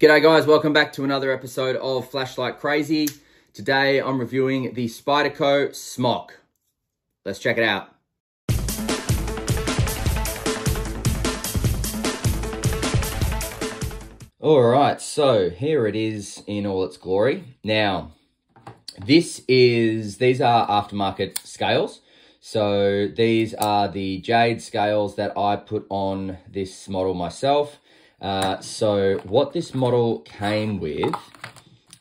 G'day guys, welcome back to another episode of Flashlight Crazy. Today I'm reviewing the Spyderco Smock. Let's check it out. Alright, so here it is in all its glory. Now, these are aftermarket scales. So these are the Jade scales that I put on this model myself. So what this model came with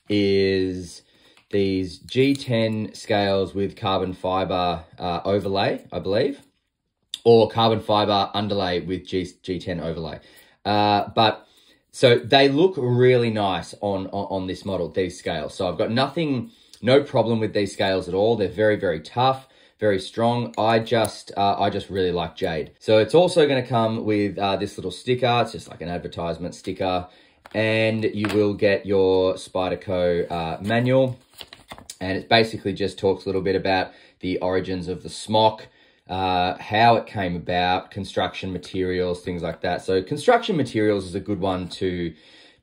is these G10 scales with carbon fiber overlay, I believe, or carbon fiber underlay with G10 overlay. So they look really nice on this model, these scales. So I've got no problem with these scales at all. They're very, very tough, very strong. I just really like Jade. So it's also going to come with this little sticker. It's just like an advertisement sticker, and you will get your Spyderco manual, and it basically just talks a little bit about the origins of the Smock, how it came about, construction materials, things like that. So construction materials is a good one to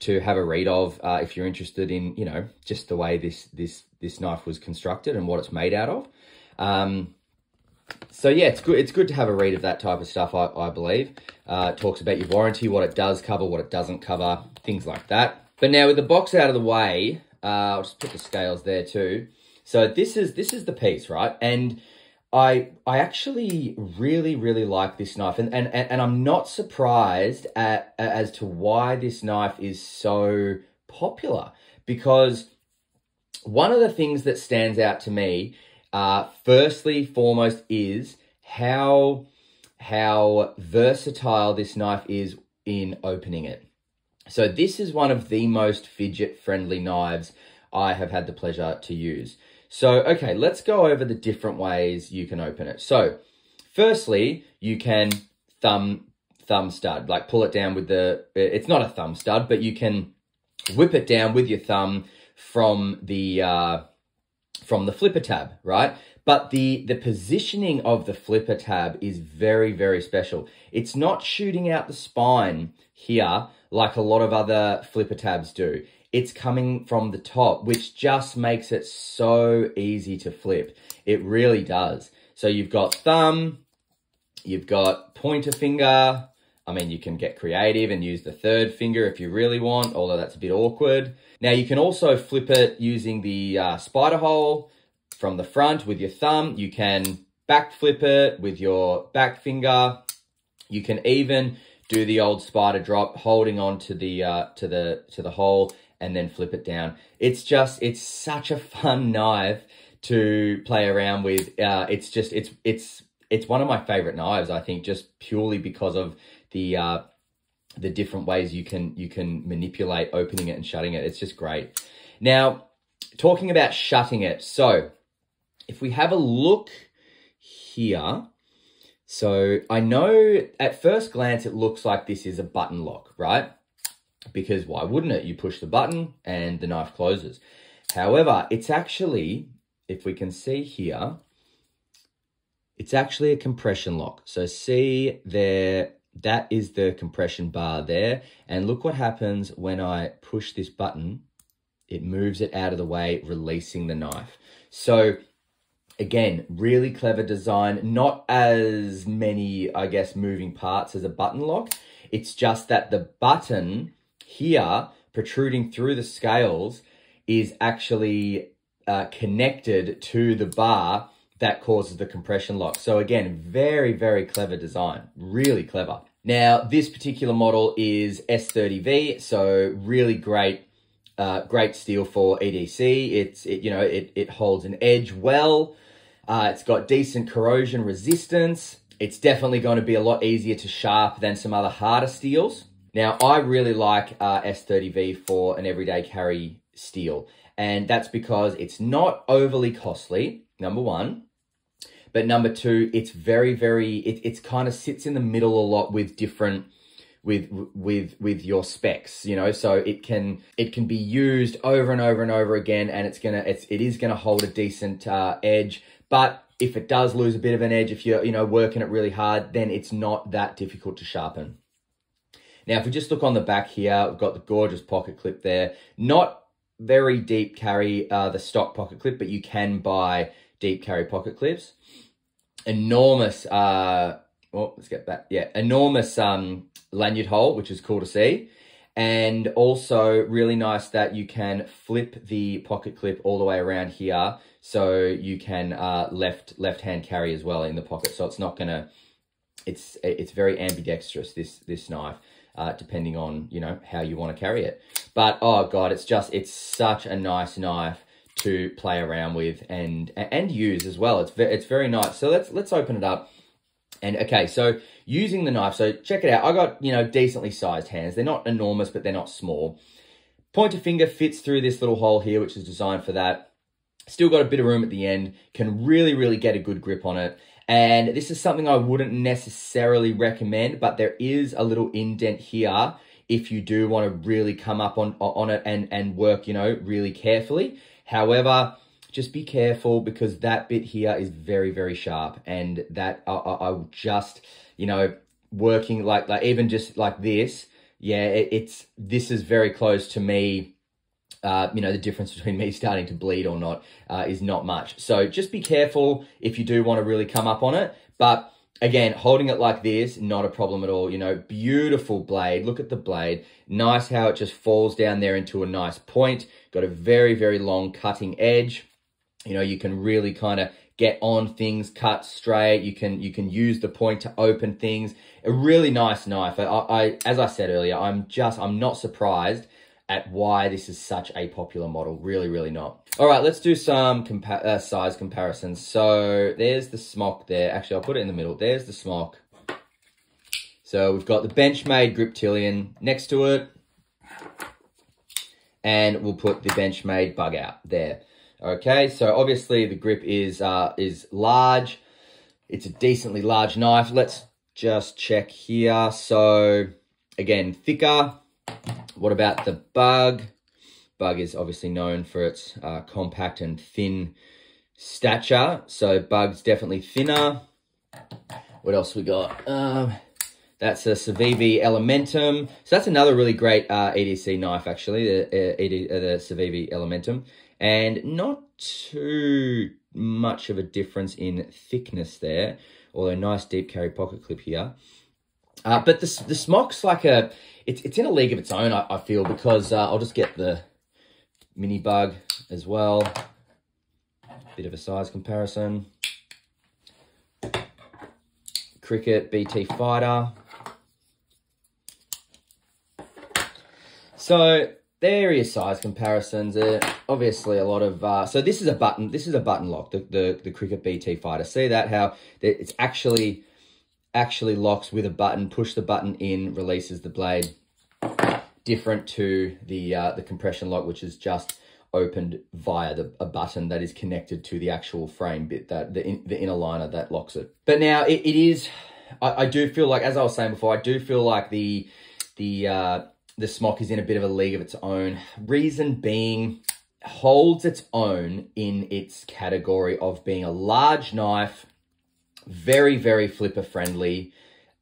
have a read of if you're interested in, you know, just the way this knife was constructed and what it's made out of. So yeah, it's good to have a read of that type of stuff, I believe. It talks about your warranty, what it does cover, what it doesn't cover, things like that. But now with the box out of the way, I'll just put the scales there too. So this is the piece, right? And I actually really like this knife, and I'm not surprised as to why this knife is so popular, because one of the things that stands out to me, firstly, foremost, is how versatile this knife is in opening it. So this is one of the most fidget-friendly knives I have had the pleasure to use. So, okay, let's go over the different ways you can open it. So, firstly, you can thumb stud, like pull it down with it's not a thumb stud, but you can whip it down with your thumb from the flipper tab, right? But the positioning of the flipper tab is very, very special. It's not shooting out the spine here like a lot of other flipper tabs do. It's coming from the top, which just makes it so easy to flip. It really does. So you've got thumb, you've got pointer finger. I mean, you can get creative and use the third finger if you really want, although that's a bit awkward. Now, you can also flip it using the spider hole from the front with your thumb. You can back flip it with your back finger. You can even do the old spider drop, holding on to the hole and then flip it down. It's such a fun knife to play around with. It's one of my favorite knives, I think, just purely because of the different ways you can manipulate opening it and shutting it. It's just great. Now, talking about shutting it. So if we have a look here, so I know at first glance it looks like this is a button lock, right? Because why wouldn't it? You push the button and the knife closes. However, it's actually, if we can see here, it's actually a compression lock. So see there, that is the compression bar there. And look what happens when I push this button. It moves it out of the way, releasing the knife. So again, really clever design. Not as many, I guess, moving parts as a button lock. It's just that the button here, protruding through the scales, is actually connected to the bar that causes the compression lock. So again, very, very clever design, really clever. Now, this particular model is S30V, so really great steel for EDC. It holds an edge well. It's got decent corrosion resistance. It's definitely going to be a lot easier to sharp than some other harder steels. Now, I really like S30V for an everyday carry steel, and that's because it's not overly costly, number one, but number two, it's very, it kind of sits in the middle a lot with different, with your specs, you know, so it can be used over and over and over again, and it is gonna hold a decent edge. But if it does lose a bit of an edge, if you're working it really hard, then it's not that difficult to sharpen. Now, if we just look on the back here, we've got the gorgeous pocket clip there. Not very deep carry, the stock pocket clip, but you can buy deep carry pocket clips. Enormous, let's get that. Yeah, enormous lanyard hole, which is cool to see. And also really nice that you can flip the pocket clip all the way around here, so you can left hand carry as well in the pocket. So it's not gonna, it's very ambidextrous, this knife, depending on, you know, how you want to carry it. But oh god, it's such a nice knife to play around with and use as well. It's very nice. So let's open it up. And okay, so using the knife, so check it out. I got, you know, decently sized hands. They're not enormous, but they're not small. Pointer finger fits through this little hole here, which is designed for that. Still got a bit of room at the end. Can really get a good grip on it. And this is something I wouldn't necessarily recommend, but there is a little indent here if you do want to really come up on it and work, you know, really carefully. However, just be careful because that bit here is very sharp, and that I just, you know, working like even just like this, yeah, this is very close to me. You know, the difference between me starting to bleed or not is not much. So just be careful if you do want to really come up on it. But again, holding it like this, not a problem at all. You know, beautiful blade. Look at the blade. Nice how it just falls down there into a nice point. Got a very long cutting edge. You know, you can really kind of get on things, cut straight. You can use the point to open things. A really nice knife. As I said earlier, I'm not surprised at why this is such a popular model. Really not. All right, let's do some size comparisons. So there's the smock there. Actually, I'll put it in the middle. There's the smock. So we've got the Benchmade Griptilian next to it. And we'll put the Benchmade Bug Out there. Okay, so obviously the grip is large. It's a decently large knife. Let's just check here. So again, thicker. What about the Bug? Bug is obviously known for its compact and thin stature. So Bug's definitely thinner. What else we got? That's a Civivi Elementum. So that's another really great EDC knife, actually, the Civivi Elementum. And not too much of a difference in thickness there, although nice deep carry pocket clip here. But the smock's like it's in a league of its own, I feel, because I'll just get the Mini Bug as well. Bit of a size comparison. Cricket BT Fighter. So there are your size comparisons. Obviously a lot of so this is a button lock, the Cricket BT Fighter. See that, how it's actually locks with a button. Push the button in, releases the blade. Different to the compression lock, which is just opened via a button that is connected to the actual frame bit, that the inner liner that locks it. But now it is, I do feel like, as I was saying before, I do feel like the smock is in a bit of a league of its own. Reason being, holds its own in its category of being a large knife, very flipper friendly,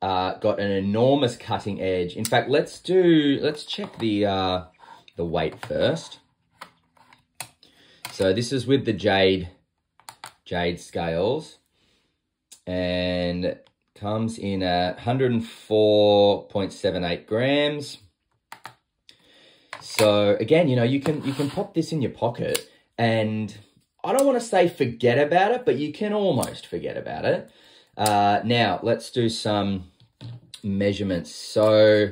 got an enormous cutting edge. In fact, let's check the weight first. So this is with the jade scales, and comes in at 104.78 grams. So again, you know, you can pop this in your pocket, and I don't want to say forget about it, but you can almost forget about it. Now let's do some measurements. So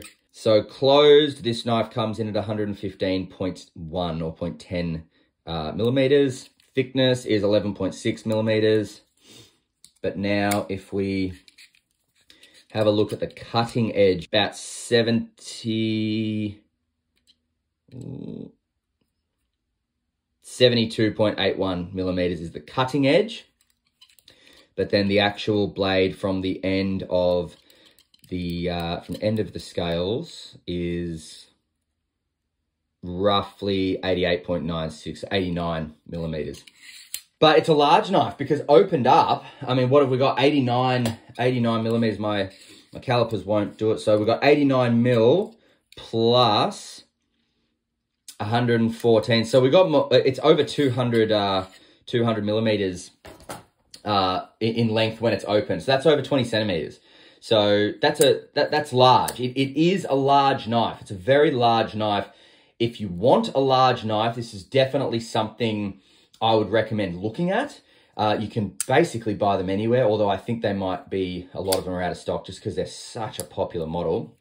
closed, this knife comes in at 115.1 or 0.10 millimeters. Thickness is 11.6 millimeters. But now if we have a look at the cutting edge, about 72.81 millimeters is the cutting edge. But then the actual blade from the end of the scales is roughly 88.96, 89 millimeters. But it's a large knife because opened up, I mean, what have we got? 89 millimeters. My My calipers won't do it. So we've got 89 mil plus 114. So we got more, it's over 200 millimeters in length when it's open. So that's over 20 centimeters. So that's large. It is a large knife. It's a very large knife. If you want a large knife, this is definitely something I would recommend looking at. You can basically buy them anywhere, although I think they might be, a lot of them are out of stock just because they're such a popular model.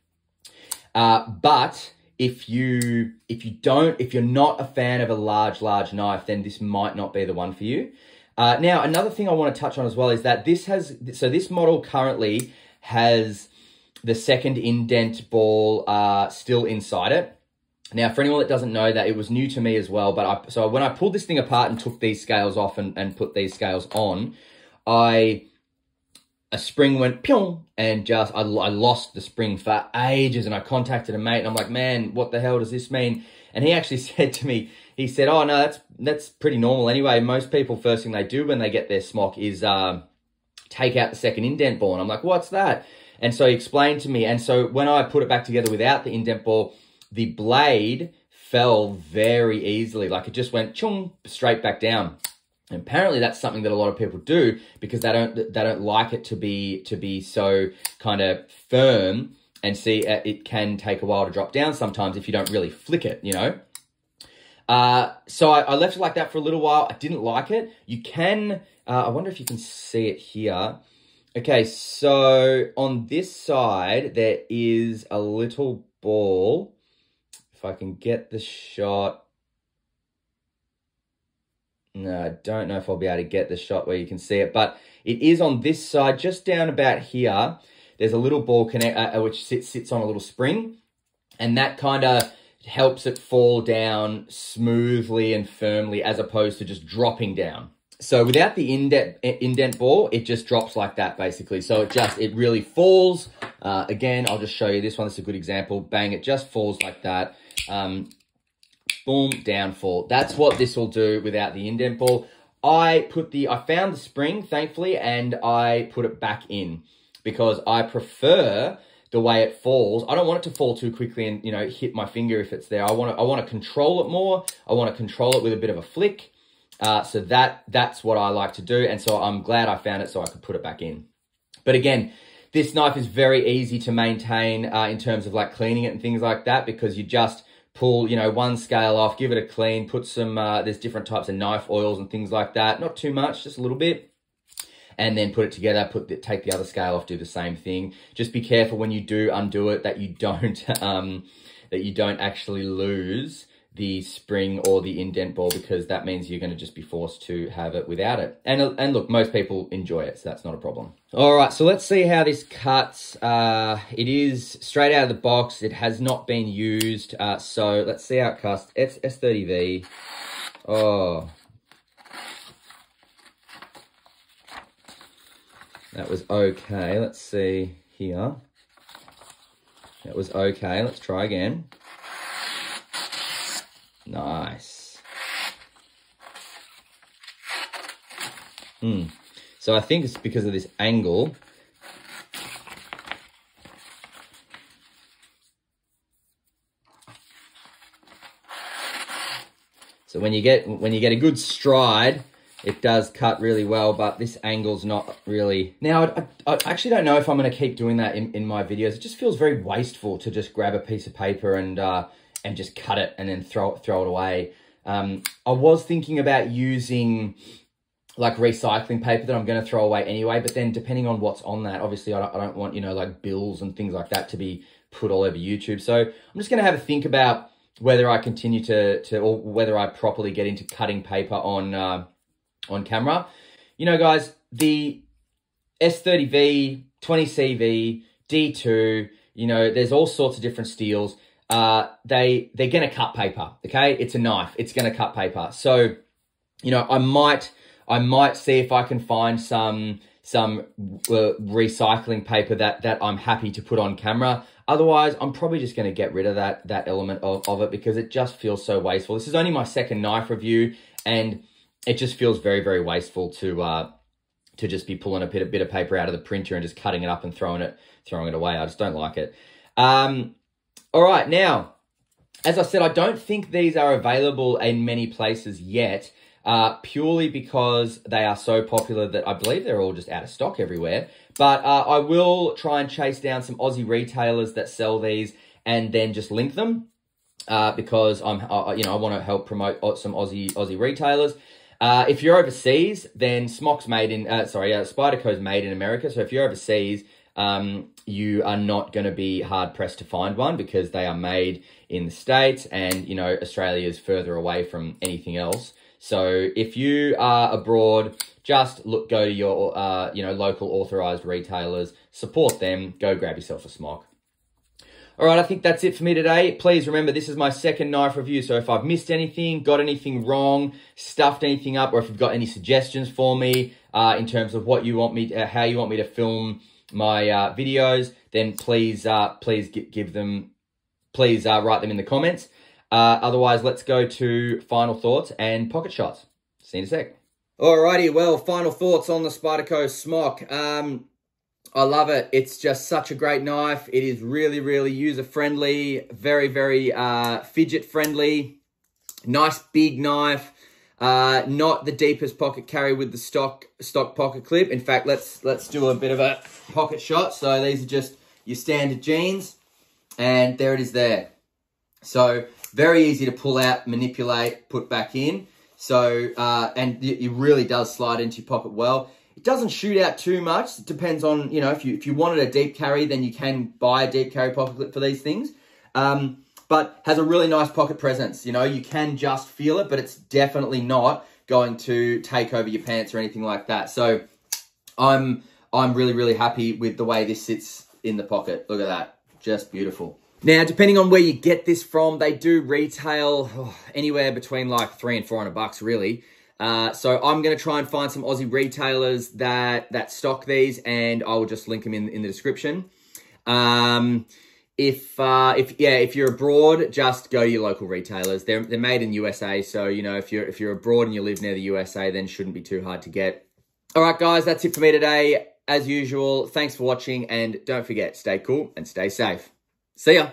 But if you're not a fan of a large knife, then this might not be the one for you. Now, another thing I want to touch on as well is that this model currently has the second indent ball still inside it. Now, for anyone that doesn't know that, it was new to me as well, but so when I pulled this thing apart and took these scales off and put these scales on, a spring went pyong, and I lost the spring for ages, and I contacted a mate, and I'm like, man, what the hell does this mean? And he actually said to me, he said, oh, no, that's pretty normal anyway. Most people, first thing they do when they get their smock is take out the second indent ball. And I'm like, what's that? And so he explained to me, and so when I put it back together without the indent ball, the blade fell very easily. Like, it just went chung straight back down. And apparently that's something that a lot of people do because they don't like it to be so kind of firm, and see it can take a while to drop down sometimes if you don't really flick it, you know. So I left it like that for a little while. I didn't like it. You can, I wonder if you can see it here. Okay, so on this side, there is a little ball. If I can get the shot. No, I don't know if I'll be able to get the shot where you can see it, but it is on this side, just down about here. There's a little ball connect, which sits on a little spring, and that kind of helps it fall down smoothly and firmly as opposed to just dropping down. So without the indent ball, it just drops like that basically. So it really falls. Again, I'll just show you this one. This is a good example. Bang, it just falls like that. Boom, downfall. That's what this will do without the indent ball. I found the spring, thankfully, and I put it back in because I prefer the way it falls. I don't want it to fall too quickly and, you know, hit my finger if it's there. I want to control it more. I want to control it with a bit of a flick. So that's what I like to do. And so I'm glad I found it so I could put it back in. But again, this knife is very easy to maintain in terms of like cleaning it and things like that, because you just pull, you know, one scale off, give it a clean, put some, there's different types of knife oils and things like that. Not too much, just a little bit. And then put it together, take the other scale off, do the same thing. Just be careful when you do undo it that you don't actually lose the spring or the indent ball, because that means you're going to just be forced to have it without it. And look, most people enjoy it, so that's not a problem. All right, so let's see how this cuts. It is straight out of the box. It has not been used. So let's see how it cuts. It's S30V. Oh. That was okay. Let's see here. That was okay. Let's try again. Nice. So I think it's because of this angle. So when you get a good stride, it does cut really well, but this angle's not really. Now, I actually don't know if I'm going to keep doing that in my videos. It just feels very wasteful to just grab a piece of paper and just cut it and then throw it away. I was thinking about using like recycling paper that I'm going to throw away anyway, but then depending on what's on that, obviously I don't want, you know, like bills and things like that to be put all over YouTube. So I'm just going to have a think about whether I continue or whether I properly get into cutting paper on camera. You know, guys, the S30V, 20CV, D2, you know, there's all sorts of different steels. They're going to cut paper, okay? It's a knife. It's going to cut paper. So, you know, I might see if I can find some recycling paper that I'm happy to put on camera. Otherwise, I'm probably just going to get rid of that element of it, because it just feels so wasteful. This is only my second knife review, and it just feels very, very wasteful to to just be pulling a bit of paper out of the printer and just cutting it up and throwing it away. I just don't like it. All right, now, as I said, I don't think these are available in many places yet, purely because they are so popular that I believe they're all just out of stock everywhere. But I will try and chase down some Aussie retailers that sell these and then just link them, because I want to help promote some Aussie retailers. If you're overseas, then Smoc's made in, Spyderco's made in America. So if you're overseas, you are not going to be hard pressed to find one because they are made in the States, and, Australia is further away from anything else. So if you are abroad, just go to your, local authorized retailers, support them, go grab yourself a Smoc. All right, I think that's it for me today. Please remember, this is my second knife review, so if I've missed anything, got anything wrong, stuffed anything up, or if you've got any suggestions for me in terms of what you want me, how you want me to film my videos, then please write them in the comments. Otherwise, let's go to final thoughts and pocket shots. See you in a sec. Alrighty, well, final thoughts on the Spyderco Smoc. I love it. It's just such a great knife. It is really, really user-friendly, very, very fidget-friendly. Nice big knife. Not the deepest pocket carry with the stock pocket clip. In fact, let's do a bit of a pocket shot. So these are just your standard jeans, and there it is there. So very easy to pull out, manipulate, put back in. So, and it really does slide into your pocket well. It doesn't shoot out too much. It depends on, if you wanted a deep carry, then you can buy a deep carry pocket clip for these things. But has a really nice pocket presence. You can just feel it, but it's definitely not going to take over your pants or anything like that. So I'm really, really happy with the way this sits in the pocket. Look at that. Just beautiful. Now, depending on where you get this from, they do retail anywhere between like $300 and $400 really. So I'm going to try and find some Aussie retailers that stock these, and I will just link them in the description. If you're abroad, just go to your local retailers. They're made in USA, so if you're abroad and you live near the USA, then it shouldn't be too hard to get. All right, guys, that's it for me today. As usual, thanks for watching, and don't forget, stay cool and stay safe. See ya.